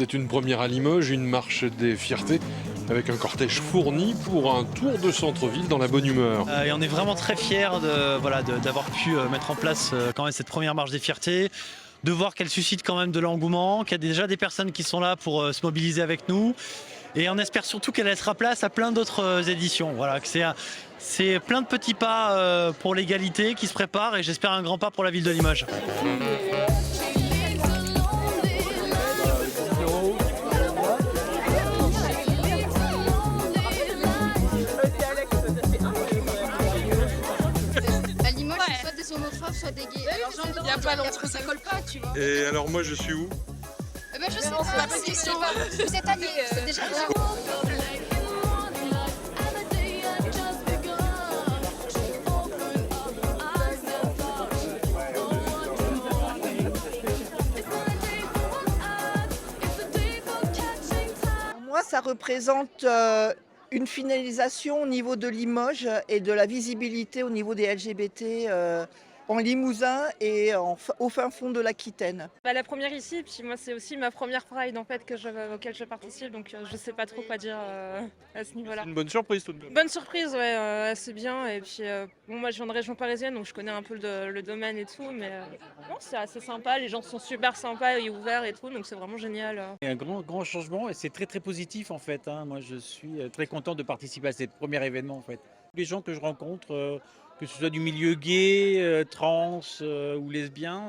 C'est une première à Limoges, une marche des fiertés avec un cortège fourni pour un tour de centre-ville dans la bonne humeur. Et on est vraiment très fiers d'avoir pu mettre en place quand même cette première marche des fiertés, de voir qu'elle suscite quand même de l'engouement, qu'il y a déjà des personnes qui sont là pour se mobiliser avec nous. Et on espère surtout qu'elle laissera place à plein d'autres éditions. Voilà, que c'est plein de petits pas pour l'égalité qui se préparent et j'espère un grand pas pour la ville de Limoges. À Limoges, c'est soit des homophobes, soit des gays. Alors, il n'y a pas longtemps, ça colle pas, tu vois. Et alors moi je suis où? Je sais pas, c'est pas une question. Vous êtes alliés, c'est déjà bien. Moi, ça représente une finalisation au niveau de Limoges et de la visibilité au niveau des LGBT en Limousin et au fin fond de l'Aquitaine. La première ici, puis moi c'est aussi ma première Pride en fait auquel je participe, donc je sais pas trop quoi dire à ce niveau-là. C'est une bonne surprise tout de même. Bonne surprise, ouais, assez bien. Et puis moi je viens de région parisienne, donc je connais un peu le domaine et tout, mais non, c'est assez sympa. Les gens sont super sympas et ouverts et tout, donc c'est vraiment génial. Il y a un grand changement et c'est très positif en fait. Moi je suis très content de participer à ce premier événement en fait. Les gens que je rencontre, que ce soit du milieu gay, trans ou lesbien,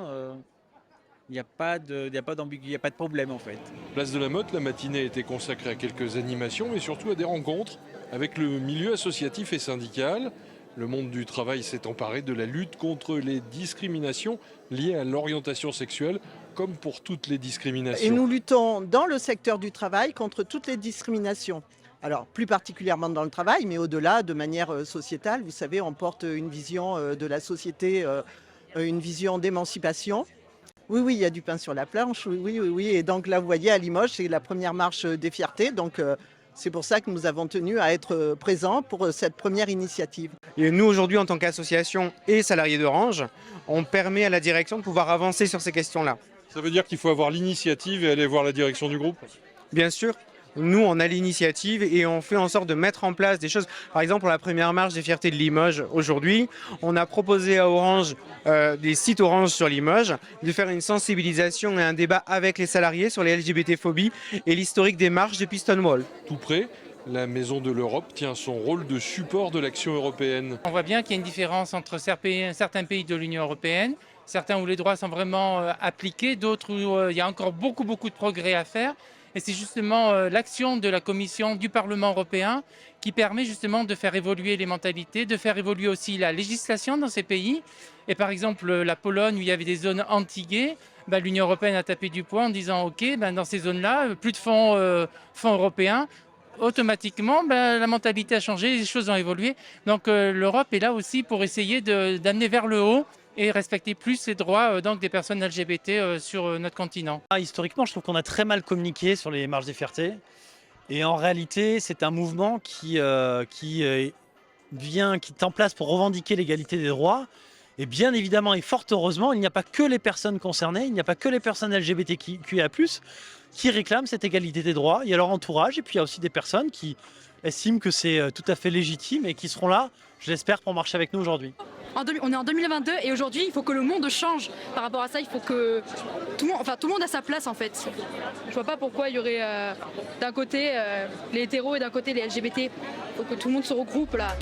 il n'y a pas d'ambiguïté, il n'y a pas de problème en fait. Place de la Motte, la matinée a été consacrée à quelques animations mais surtout à des rencontres avec le milieu associatif et syndical. Le monde du travail s'est emparé de la lutte contre les discriminations liées à l'orientation sexuelle, comme pour toutes les discriminations. Et nous luttons dans le secteur du travail contre toutes les discriminations. Alors, plus particulièrement dans le travail, mais au-delà, de manière sociétale. Vous savez, on porte une vision de la société, une vision d'émancipation. Oui, il y a du pain sur la planche, oui. Et donc là, vous voyez, à Limoges, c'est la première marche des fiertés. Donc, c'est pour ça que nous avons tenu à être présents pour cette première initiative. Et nous, aujourd'hui, en tant qu'association et salariés d'Orange, on permet à la direction de pouvoir avancer sur ces questions-là. Ça veut dire qu'il faut avoir l'initiative et aller voir la direction du groupe? Bien sûr. Nous, on a l'initiative et on fait en sorte de mettre en place des choses. Par exemple, pour la première marche des fiertés de Limoges aujourd'hui, on a proposé à Orange, des sites Orange sur Limoges, de faire une sensibilisation et un débat avec les salariés sur les LGBT-phobies et l'historique des marches depuis Stonewall. Tout près, la Maison de l'Europe tient son rôle de support de l'action européenne. On voit bien qu'il y a une différence entre certains pays de l'Union européenne, certains où les droits sont vraiment appliqués, d'autres où il y a encore beaucoup de progrès à faire. Et c'est justement l'action de la Commission du Parlement européen qui permet justement de faire évoluer les mentalités, de faire évoluer aussi la législation dans ces pays. Et par exemple, la Pologne, où il y avait des zones anti-gays, l'Union européenne a tapé du poing en disant « Ok, dans ces zones-là, plus de fonds européens ». Automatiquement, la mentalité a changé, les choses ont évolué. Donc l'Europe est là aussi pour essayer d'amener vers le haut et respecter plus les droits des personnes LGBT sur notre continent. Historiquement, je trouve qu'on a très mal communiqué sur les marches des fiertés. Et en réalité, c'est un mouvement qui est en place pour revendiquer l'égalité des droits. Et bien évidemment, et fort heureusement, il n'y a pas que les personnes concernées, il n'y a pas que les personnes LGBTQIA+, qui réclament cette égalité des droits. Il y a leur entourage et puis il y a aussi des personnes qui estiment que c'est tout à fait légitime et qui seront là, je l'espère, pour marcher avec nous aujourd'hui. On est en 2022 et aujourd'hui il faut que le monde change par rapport à ça, il faut que tout le monde a sa place en fait. Je vois pas pourquoi il y aurait d'un côté les hétéros et d'un côté les LGBT, il faut que tout le monde se regroupe là.